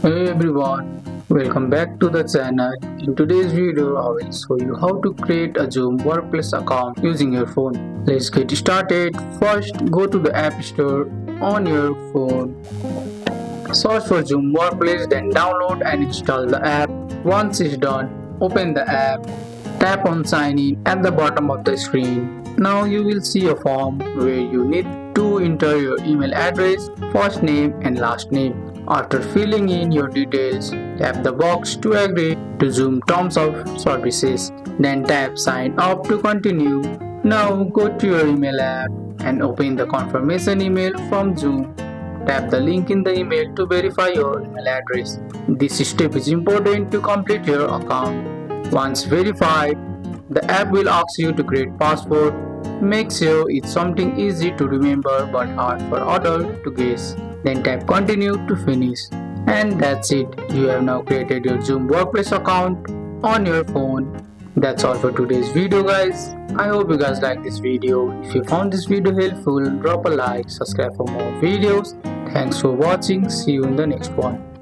Hey everyone, welcome back to the channel. In today's video, I will show you how to create a Zoom Workplace account using your phone. Let's get started. First, go to the App Store on your phone. Search for Zoom Workplace, then download and install the app. Once it's done, open the app. Tap on Sign In at the bottom of the screen. Now you will see a form where you need to enter your email address, first name and last name. After filling in your details, tap the box to agree to Zoom Terms of Services. Then tap Sign Up to continue. Now go to your email app and open the confirmation email from Zoom. Tap the link in the email to verify your email address. This step is important to complete your account. Once verified, the app will ask you to create password. Make sure it's something easy to remember but hard for others to guess. Then tap continue to finish. And that's it. You have now created your Zoom Workplace account on your phone. That's all for today's video, guys. I hope you guys like this video. If you found this video helpful, drop a like, subscribe for more videos. Thanks for watching. See you in the next one.